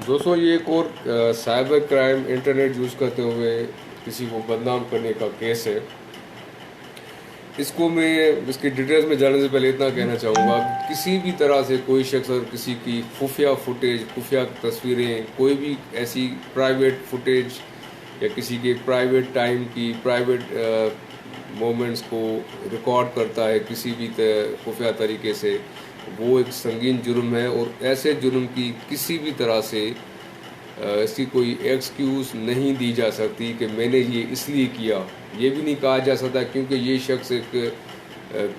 दोस्तों ये एक और साइबर क्राइम इंटरनेट यूज़ करते हुए किसी को बदनाम करने का केस है। इसको मैं इसकी डिटेल्स में जाने से पहले इतना कहना चाहूँगा कि किसी भी तरह से कोई शख्स अगर किसी की खुफिया फुटेज, खुफिया तस्वीरें, कोई भी ऐसी प्राइवेट फुटेज या किसी के प्राइवेट टाइम की प्राइवेट मोमेंट्स को रिकॉर्ड करता है किसी भी खुफिया तरीके से, वो एक संगीन जुर्म है। और ऐसे जुर्म की किसी भी तरह से इसकी कोई एक्सक्यूज़ नहीं दी जा सकती कि मैंने ये इसलिए किया। ये भी नहीं कहा जा सकता क्योंकि ये शख्स एक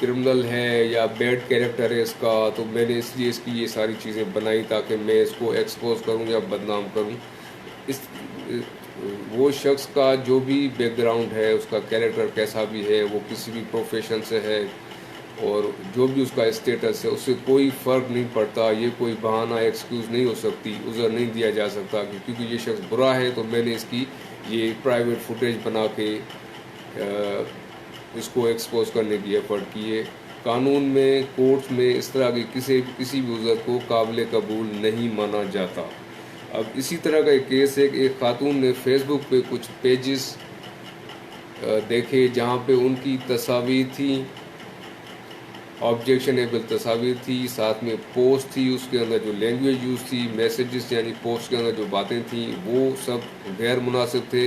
क्रिमिनल है या बैड कैरेक्टर है इसका, तो मैंने इसलिए इसकी ये सारी चीज़ें बनाई ताकि मैं इसको एक्सपोज करूं या बदनाम करूं। इस वो शख्स का जो भी बैकग्राउंड है, उसका कैरेक्टर कैसा भी है, वो किसी भी प्रोफेशन से है और जो भी उसका स्टेटस है, उससे कोई फ़र्क नहीं पड़ता। ये कोई बहाना एक्सक्यूज़ नहीं हो सकती, उज़र नहीं दिया जा सकता कि क्योंकि ये शख्स बुरा है तो मैंने इसकी ये प्राइवेट फुटेज बना के इसको एक्सपोज करने की एफर्ट की है। कानून में, कोर्ट्स में इस तरह के किसी भी उज़र को काबिल कबूल नहीं माना जाता। अब इसी तरह का एक केस है कि एक खातून ने फेसबुक पे कुछ पेजेस देखे जहाँ पे उनकी तस्वीर थी, ऑब्जेक्शनेबल तस्वीर थी, साथ में पोस्ट थी, उसके अंदर जो लैंग्वेज यूज़ थी, मैसेजेस यानी पोस्ट के अंदर जो बातें थी वो सब गैर मुनासिब थे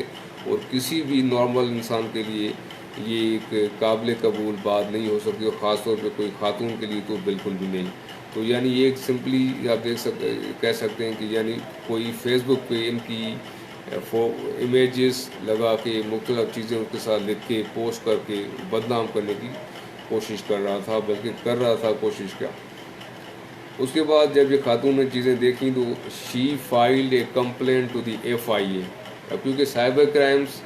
और किसी भी नॉर्मल इंसान के लिए ये एक काबिल कबूल बात नहीं हो सकती और ख़ास तौर पे कोई खातून के लिए तो बिल्कुल भी नहीं। तो यानी ये सिंपली आप कह सकते हैं कि यानी कोई फेसबुक पे इनकी इमेजेस लगा के मुख्तलिफ़ चीज़ें उनके साथ लिख के पोस्ट करके बदनाम करने की कोशिश कर रहा था, बल्कि कर रहा था कोशिश क्या। उसके बाद जब ये खातून ने चीज़ें देखी तो she filed a complaint to the FIA। अब क्योंकि साइबर क्राइम्स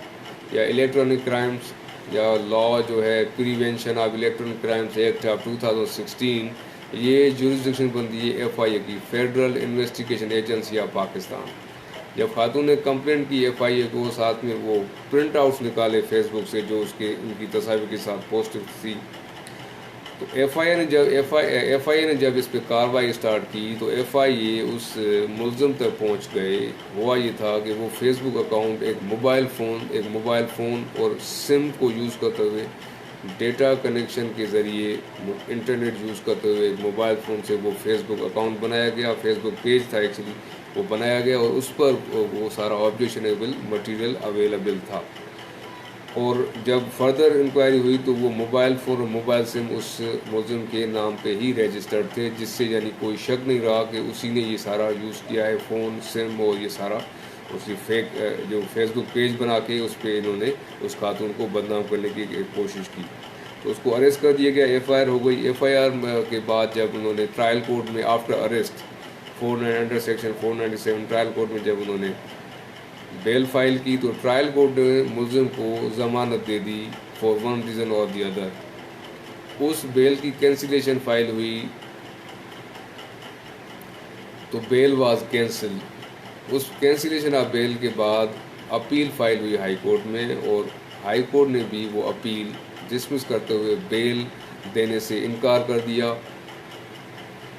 या इलेक्ट्रॉनिक क्राइम्स या लॉ जो है prevention of electronic crimes act of 2016, ये जुरिस्डिक्शन बनती है FIA की, federal investigation agency of Pakistan. जब खातून ने कंप्लेंट की FIA को, साथ में वो प्रिंट आउट्स निकाले फेसबुक से जो उसके उनकी तस्वीर के साथ पोस्ट थी, तो FIA ने जब इस पर कार्रवाई स्टार्ट की तो FIA उस मुलज़िम तक पहुंच गए। हुआ ये था कि वो फेसबुक अकाउंट एक मोबाइल फ़ोन और सिम को यूज़ करते हुए, डेटा कनेक्शन के ज़रिए इंटरनेट यूज़ करते हुए मोबाइल फ़ोन से वो फेसबुक अकाउंट बनाया गया, फेसबुक पेज था एक्चुअली, वो बनाया गया और उस पर वो सारा ऑब्जेक्शनेबल मटेरियल अवेलेबल था। और जब फर्दर इंक्वायरी हुई तो वो मोबाइल फ़ोन और मोबाइल सिम उस मुलज़िम के नाम पे ही रजिस्टर्ड थे, जिससे यानी कोई शक नहीं रहा कि उसी ने ये सारा यूज़ किया है, फ़ोन, सिम और ये सारा उसी फेक जो फेसबुक पेज बना के उस पर इन्होंने उस खातून को बदनाम करने की कोशिश की। तो उसको अरेस्ट कर दिया गया, FIR हो गई। FIR के बाद जब उन्होंने ट्रायल कोर्ट में after arrest under section 497 trial court में जब उन्होंने बेल फाइल की तो ट्रायल कोर्ट ने मुलज़िम को ज़मानत दे दी फॉर वन रीज़न और दी अदर। उस बेल की कैंसिलेशन फाइल हुई तो बेल वाज कैंसिल। उस कैंसिलेशन ऑफ बेल के बाद अपील फाइल हुई हाई कोर्ट में और हाई कोर्ट ने भी वो अपील डिसमिस करते हुए बेल देने से इनकार कर दिया।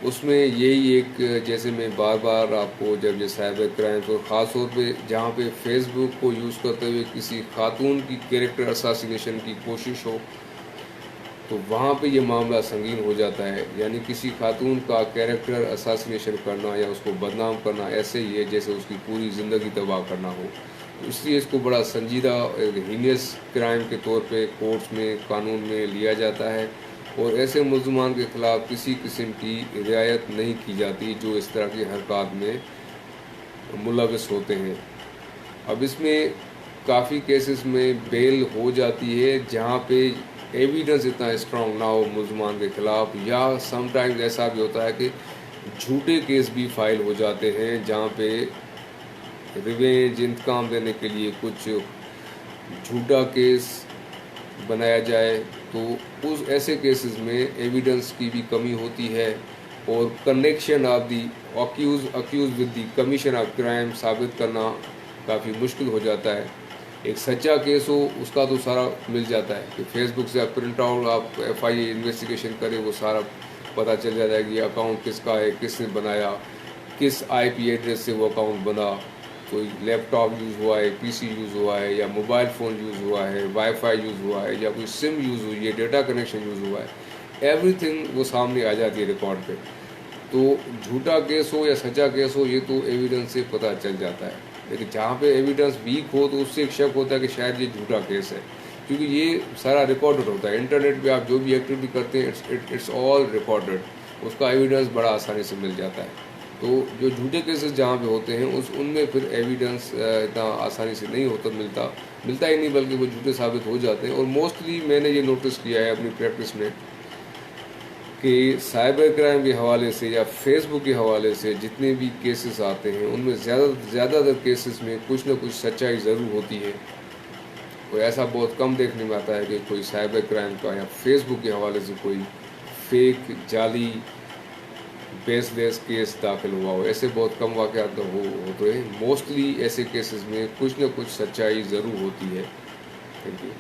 उसमें यही एक, जैसे मैं बार बार आपको जब ये साइबर क्राइम्स और ख़ास तौर पे जहाँ पे फेसबुक को यूज़ करते हुए किसी खातून की कैरेक्टर असासिनेशन की कोशिश हो तो वहाँ पे ये मामला संगीन हो जाता है। यानी किसी खातून का कैरेक्टर असासिनेशन करना या उसको बदनाम करना ऐसे ही है जैसे उसकी पूरी ज़िंदगी तबाह करना हो। तो इसलिए इसको बड़ा संजीदा हीनियस क्राइम के तौर पे कोर्ट्स में, कानून में लिया जाता है और ऐसे मुल्ज़मान के ख़िलाफ़ किसी किस्म की रियायत नहीं की जाती जो इस तरह की हरकत में मुलविस होते हैं। अब इसमें काफ़ी केसेस में बेल हो जाती है जहाँ पे एविडेंस इतना स्ट्रॉन्ग ना हो मुल्ज़मान के ख़िलाफ़, या समटाइम्स ऐसा भी होता है कि झूठे केस भी फाइल हो जाते हैं जहाँ पे रिवेंज, इंतकाम देने के लिए कुछ झूठा केस बनाया जाए। तो उस ऐसे केसेस में एविडेंस की भी कमी होती है और connection of the accused with the commission of crime साबित करना काफ़ी मुश्किल हो जाता है। एक सच्चा केस हो उसका तो सारा मिल जाता है कि फेसबुक से आप प्रिंट आउट आप FIA इन्वेस्टिगेशन करें, वो सारा पता चल जाता है कि अकाउंट किसका है, किसने बनाया, کس آئی پی ایڈریس سے وہ اکاؤنٹ بنا، کوئی لیپ ٹاپ یوز ہوا ہے، پی سی یوز ہوا ہے، یا موبائل فون یوز ہوا ہے، وائی فائی یوز ہوا ہے، یا کوئی سم یوز ہوئی ہے، ڈیٹا کنیکشن یوز ہوا ہے، ایوری تھنگ وہ سامنے آ جاتی ہے ریکارڈ پہ. تو جھوٹا کیس ہو یا سچا کیس ہو، یہ تو ایویڈنس سے پتہ چل جاتا ہے. لیکن جہاں پہ ایویڈنس ویک ہو تو اس سے ایک شک ہوتا ہے کہ شاید یہ جھوٹا کیس ہے، کیونکہ یہ سارا ریکارڈڈ ہوتا ہے. انٹرنیٹ پہ آپ جو بھی ایکٹیویٹی کرتے ہیں اٹس آل ریکارڈڈ، اس کا ایویڈنس بڑا آسانی سے مل جاتا ہے. تو جو جھوٹے کیسز جہاں پہ ہوتے ہیں ان میں پھر ایویڈنس اتنا آسانی سے نہیں ملتا ہی نہیں، بلکہ وہ جھوٹے ثابت ہو جاتے ہیں. اور موسٹلی میں نے یہ نوٹس کیا ہے اپنی پریکٹس میں کہ سائبر کرائم کے حوالے سے یا فیس بک کے حوالے سے جتنے بھی کیسز آتے ہیں ان میں زیادہ تر کیسز میں کچھ نہ کچھ سچائی ضرور ہوتی ہے. کوئی ایسا بہت کم دیکھنے میں آتا ہے کہ کوئی سائبر کرائم کا یا فیس بک کے حوالے سے کوئی فیک جعلی بیس لیس کیس داخل ہوا ہو. ایسے بہت کم واقعات ہوتے ہیں. موسٹلی ایسے کیسز میں کچھ نہ کچھ سچائی ضرور ہوتی ہے. Thank you.